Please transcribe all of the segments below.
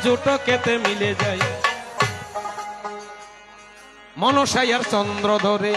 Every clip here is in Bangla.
জুটো কেতে মিলে যায় মনসাই আর চন্দ্র ধরে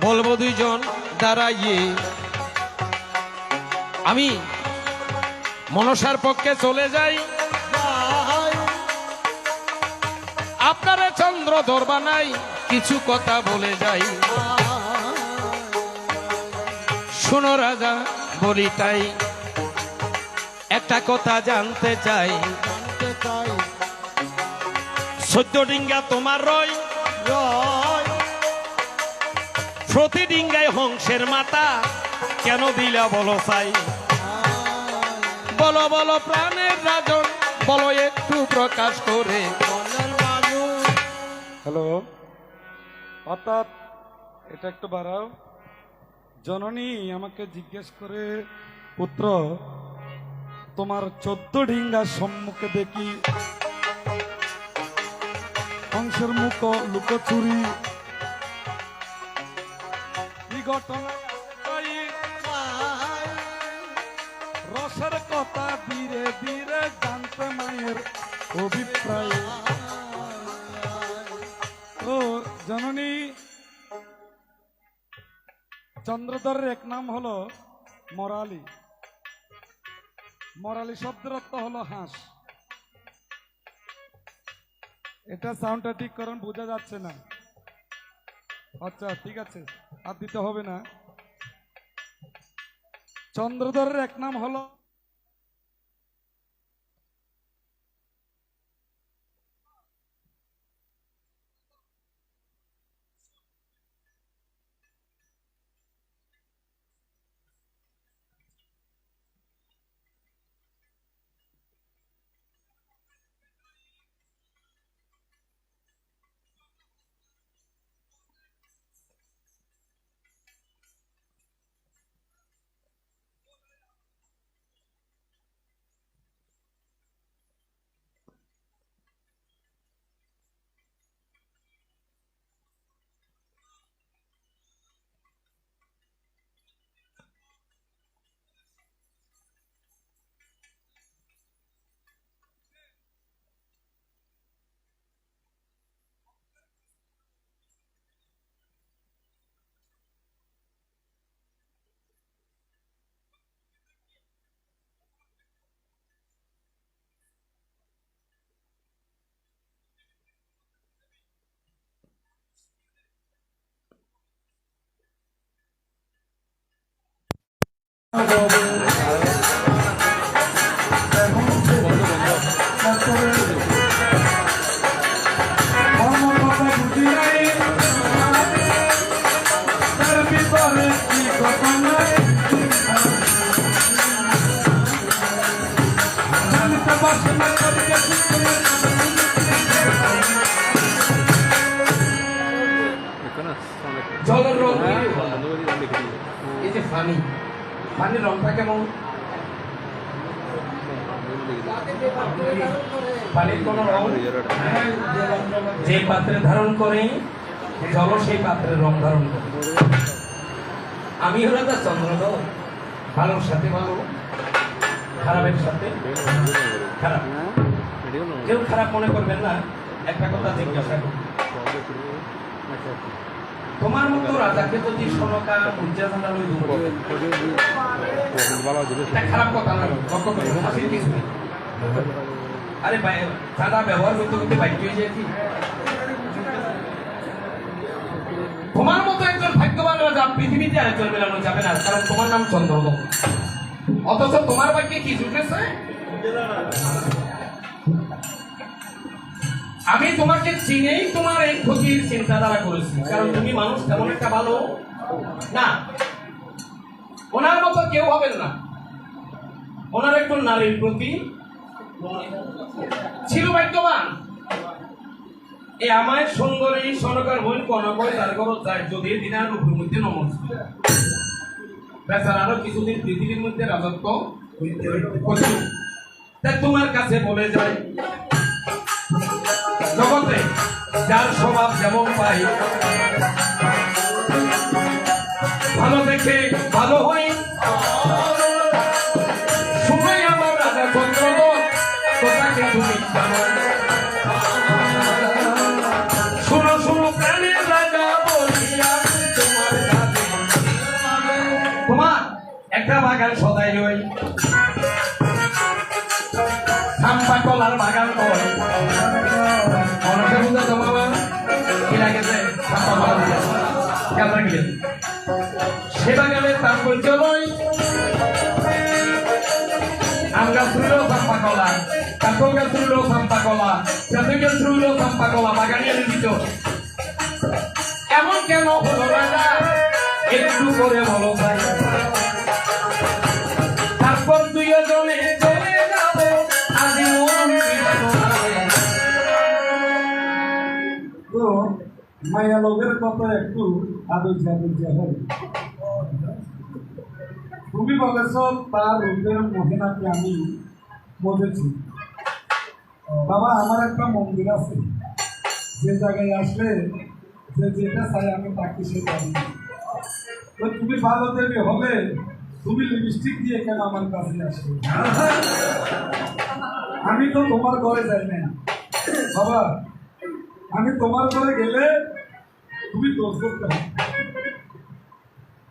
বলবো দুইজন দাঁড়াইয়ে আমি মনসার পক্ষে চলে যাই আপনারা চন্দ্র ধরবা নাই কিছু কথা বলে যাই শোনো রাজা বলি তাই একটা কথা জানতে চাই 14 ডিঙ্গা তোমার রয় প্রতি ডিঙ্গায় হংসের মাথা কেন দিলা বলো চাই বলো বলো প্রাণের রাজন বলো একটু প্রকাশ করে হ্যালো অর্থাৎ এটা একটু বাড়াও জননী আমাকে জিজ্ঞেস করে পুত্র তোমার 14 ডিঙ্গার সম্মুখে দেখি হংসের মুখ লুকোচুরি এই ঘটনা রসের কথা ধীরে ধীরে জানতে মায়ের অভিপ্রায় ও জননী চন্দ্রধরের এক নাম হলো মরালি মরালি শব্দের অর্থ হলো হাঁস এটা সাউন্ডটা ঠিক করেন বোঝা যাচ্ছে না আচ্ছা ঠিক আছে আর দিতে হবে না চন্দ্রধরের এক নাম হলো জলের রং এই যে পানি পানির রংটা কেমন পানির কোন রং যে পাত্রে ধারণ করে জল সেই পাত্রের রং ধারণ করে আমি হলো তার চন্দ্রধর ভালোর সাথে ভালো খারাপের সাথে খারাপ কেউ খারাপ মনে করবেন না একটা কথা জিজ্ঞাসা করি তোমার মতো রাজাকে যদি সনকা উজ্জাহানা লই দুব খারাপ কথা না লক্ষ্য করে হাসির কিছু নেই আরে সাদা ব্যবহার করতে করতে বাইক হয়ে যায় কি তোমার মতো একজন ভাগ্যবান রাজা পৃথিবীতে আরেকজন মেলানো যাবে না কারণ তোমার নাম চন্দ্রদত্ত অথচ তোমার ভাগ্যে কি জুটেছে আমি তোমাকে চিনেই তোমার এই ক্ষতির চিন্তাধারা করেছি কারণ তুমি মানুষ তেমন একটা ভালো না ওনার মতো কেউ হবেন না ওনার একটু নারীর প্রতি ছিল ভাগ্যবান এই আমায় সুন্দরী সনকার বই কনকয় তার ঘর যায় যদি দিনার উপর মধ্যে নমস্কার বেচার আরো কিছুদিন পৃথিবীর মধ্যে রাজত্ব তাই তোমার কাছে বলে যায় জগতে যার স্বভাব যেমন পাই ভালো দেখে ভালো হই শুনে আমার রাজা বাগান সদাই লই সাম্পা কলার বাগান কয় মানুষের বুঝা তো বাবা কি লাগেছে সাম্পা কলা খেয়াল রাখলেন সে বাগানে তার পরিচয় লই আম গাছ রইল সাম্পা কলা কাকল গাছ রইল সাম্পা কলা পেঁপে গাছ রইল সাম্পা কলা বাগানিয়া দিত এমন কেন হলো রাজা একটু করে বলো ভাই তারপর দুইজনে চলে যাব আজি মন তো মায়া লোকের কথা একটু আদর হবে তুমি বলেছ তার রূপের মহিনাকে আমি বুঝেছি বাবা আমার একটা মন্দির আছে যে জায়গায় আসলে যে যেটা চাই আমি তাকে সেটা দিই তো তুমি ভালো দেবে হবে তুমি লিপস্টিক দিয়ে কেন আমার কাছে আসবে আমি তো তোমার ঘরে যাই না বাবা আমি তোমার ঘরে গেলে তুমি দোষ করতে হবে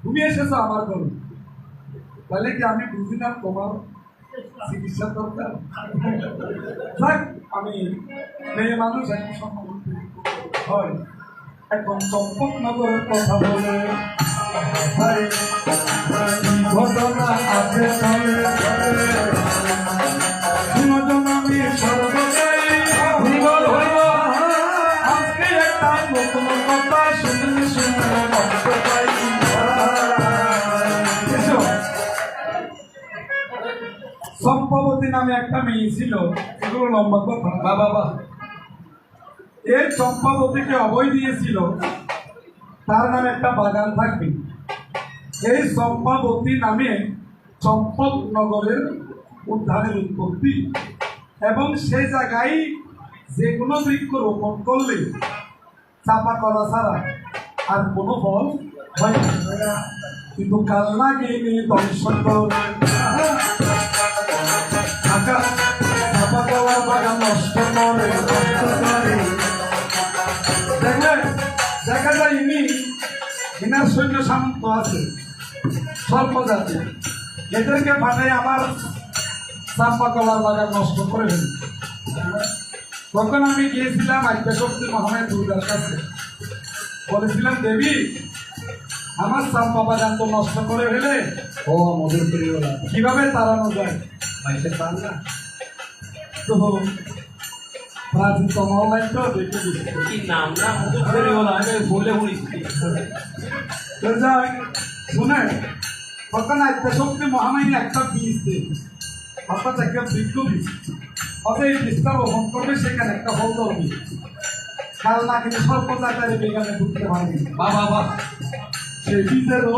তুমি এসেছো আমার ঘরে তাহলে কি আমি বুঝি না তোমার চিকিৎসা দরকার যাক আমি মেয়ে মানুষ এখন সম্মান হয় এখন চম্পকনগরের কথা বলে ঘটনা আছে আমি সর্বদাই আজকে একটা নতুন কথা শুনলে শুনলে কষ্ট পাই সম্পবতী নামে একটা মেয়ে ছিল এগুলো লম্বা কথা বাবা এই চম্পাবতীকে অভয় দিয়েছিল তার নামে একটা বাগান থাকবে এই চম্পাবতী নামে চম্পকনগরের উদ্ধারের উৎপত্তি এবং সেই জায়গায় যে কোনো বৃক্ষ রোপণ করলে চাপা করা ছাড়া আর কোনো ফল হয় না কিন্তু কালনা গিয়ে দর্শন করে চাপা কলার বাগান নষ্ট করে দেখলেন দেখা যায় ইনার সৈন্য সামন্ত আছে স্বল্প জাতি এদেরকে পাঠাই আমার চাপা কলার বাগান নষ্ট করে ফেলি তখন আমি গিয়েছিলাম আদ্যাশক্তি মহামায়া দুর্গার কাছে বলেছিলাম দেবী আমার চাম্পা বাগান তো নষ্ট করে ফেলে ও মধুর কিভাবে তাড়ানো যায় মানুষের পান না তো প্রাচীনতম অনলাইন তো দেখে দিচ্ছি কি নাম না মধুর ফেরিওয়ালা আমি বলে শুনেছি শুনে তখন আদ্যাশক্তি মহামায়া একটা বীজ দেয় অর্থাৎ একটা বৃক্ষ বীজ অর্থাৎ এই বীজটা রোপণ করবে সেখানে একটা ফলদল বীজ খেয়াল না কিন্তু স্বল্প জায়গায় বেগানে ঢুকতে পারবে বাবা সেই বীজেরও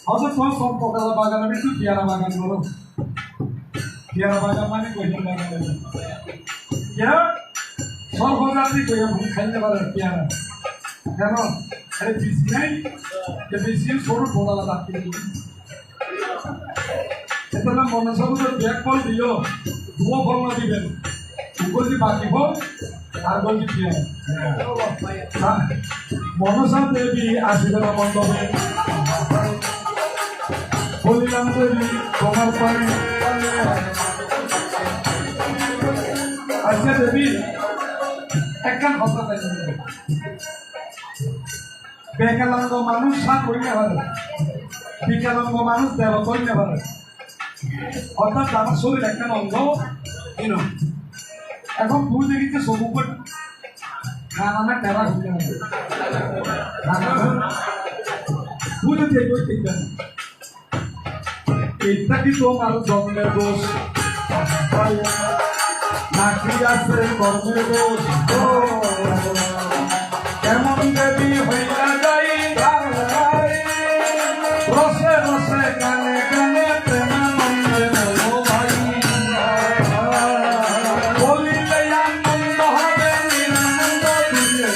অত তোমার সম্পর্কাল বাগান আমি একটু পেয়ারা বাগান বলো পেয়ারা বাগান মানে কইল বাগান সর্বজাতি কইয়া ভুল খাইতে পারে পেয়ারা কেন আরে বীজ নেই বেশি সরু বোড়ালা ডাকিয়ে সেটা মনে সব ব্যাগ ফল দিল দুও ফল না দিবেন বলছি বাকি ফল আর বলছি পেয়ারা মনসা দেবী আশীর্বাদ মণ্ডপে বলিলাম দেবী তোমার পানি আচ্ছা দেবী একটা কথা তাই বেকালাঙ্গ মানুষ সাত হইতে পারে বিকালাঙ্গ মানুষ দেব করতে পারে অর্থাৎ আমার শরীর একটা অঙ্গ এখন তুই দেখিতে সবু করে খানা টেরা হইতে হবে তুই যদি এগোই ঠিক জানি এটা কি তোমার জন্মের দোষ নাকি আছে কর্মের দোষ কেমন দেবী হইয়া যাই রসে রসে গানে গানে প্রেমানন্দে বলো ভাই বলিলে আনন্দ হবে নিরানন্দ দিয়ে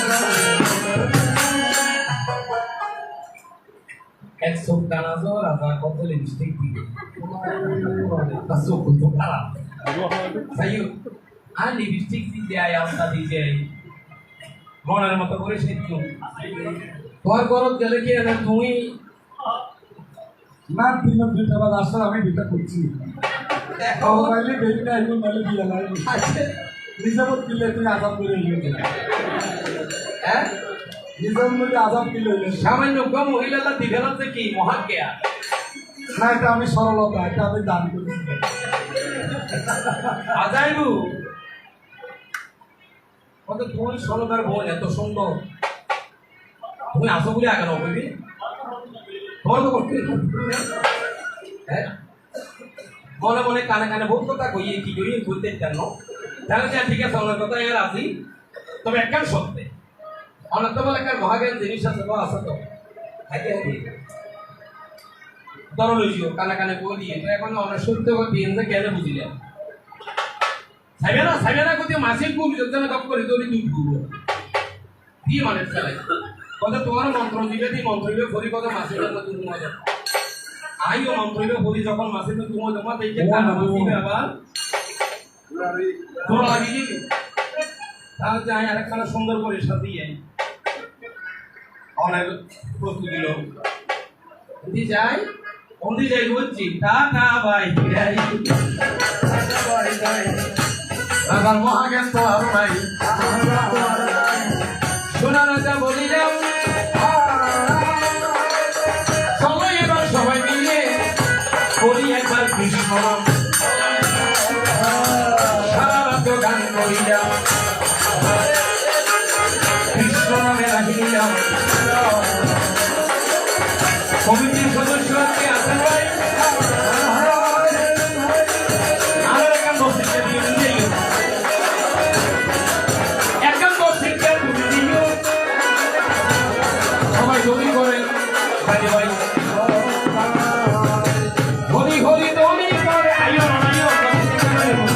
এক চোখ টানা জোর রাজা কত লিপস্টিক দিয়ে তার চোখ তো খারাপ যাই হোক আর লিপস্টিক দিয়ে আয় আস্তা দিয়ে মনের মতো করে শিখছো তোমার ঘরত গেলে কি এনে তুমি না তিন দুইটা বাদ আসলে আমি দুইটা করছি দেখো পাইলে বেবিটা আইব নাহলে বিয়া লাগবে আচ্ছা, নিজামত দিলে তুমি আজাব করে হইলে হ্যাঁ নিজাম মধ্যে আজাব দিলে হইলে সামান্য মহিলারা দিবে না যে কি মহাজ্ঞা না এটা আমি সরলতা এটা আমি দান করছি আজাইবু কত তুমি সরকার বোন এত সুন্দর তুমি আসো বলে আগে নাও বুঝবি তোমার তো করতে হ্যাঁ মনে মনে কানে কানে বহুত কথা কইয়ে কি করি বলতে জানো তাহলে যা ঠিক আছে আমার কথা এর রাজি তবে একখান সত্যি অনেক তো বলে একটা মহাজ্ঞান জিনিস আছে তো আছে তো হাইতে হাইতে ধরো লইছিও কানে কানে বই দিয়ে তো এখন অনেক সত্য দিয়ে কেন বুঝিলাম সাইবে না কোথায় মাসিক ভুল যদি না গপ করি তোর দুধ ভুল কি মানে চালাই কত তোমার মন্ত্র দিবে দি মন্ত্র দিবে ফরি কত মাসিক না তুমি মজা আইও মন্ত্র দিবে ফরি যখন মাসিক তুমি জমা দেইতে কান মাসিক আবার তোর লাগি কি তাহলে যাই আরেকটা সুন্দর করে সাজিয়ে অনেক প্রস্তুতি দিল দি যাই অন্দি যাই বলছি টাটা বাই বাই বাই আবার মহাজ্ঞান তো আর নাই শোনা রাজা বলিলাম সবাই এবার সবাই মিলে বলি একবার কৃষ্ণ নাম সারা রাত গান করিলাম কৃষ্ণ নামে রাখি নিলাম কমিটির সদস্য আজকে আছেন ভাই আরো এখান বসে দিয়ে সবাই দলি করে ভাই ভাই হরি হরি দলি করে আইও আইও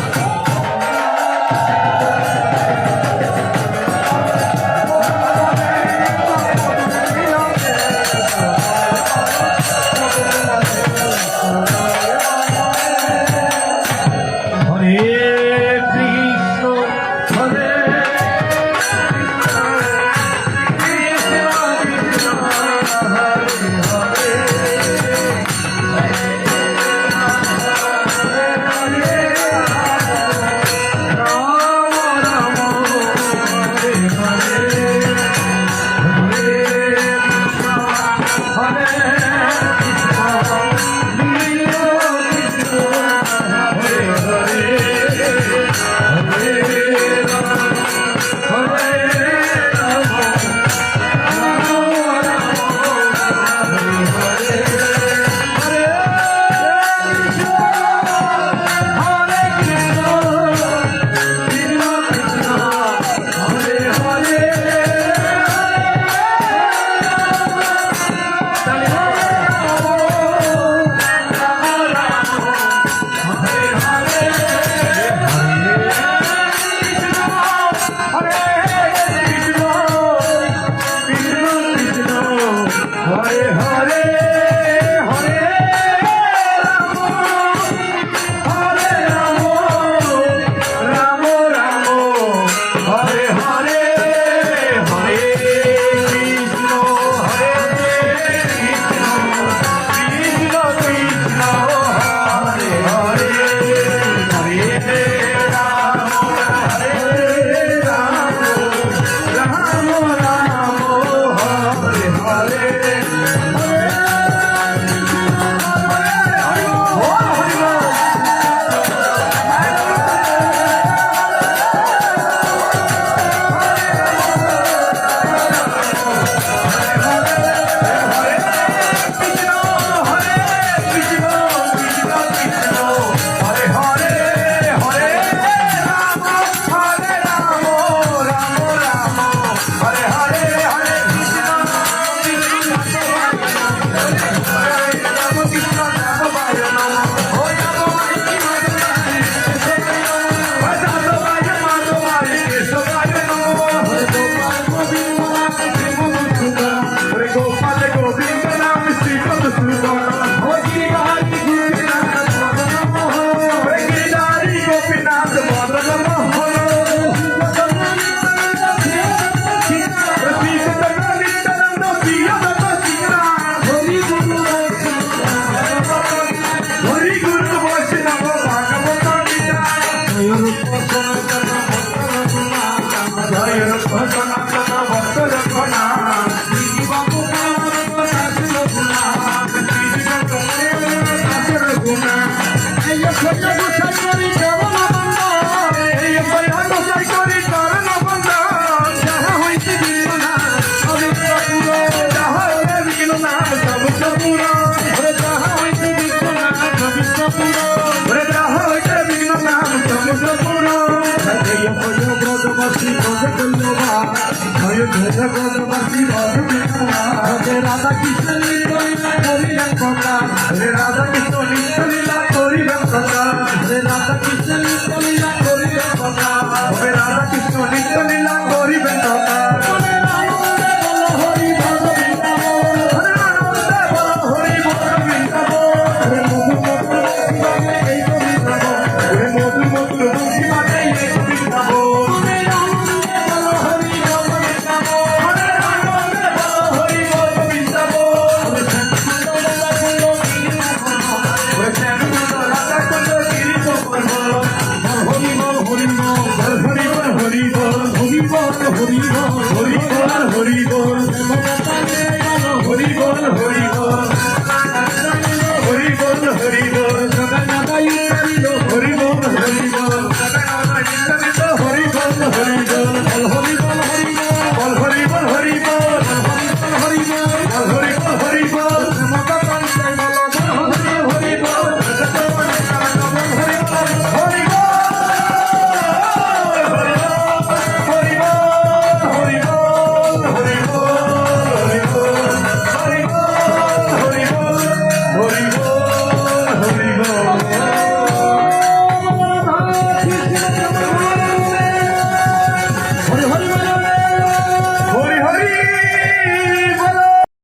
ওরে যাহা হইতে বিশ্বনাথ বিষ্ণুপুর ওরে যাহা হইতে বিশ্বনাথ সমুদ্রপুর জয় জয় ব্রজবাসী ভজ কল্লবা জয় জয় ব্রজবাসী ভজ কল্লবা রাধা কৃষ্ণ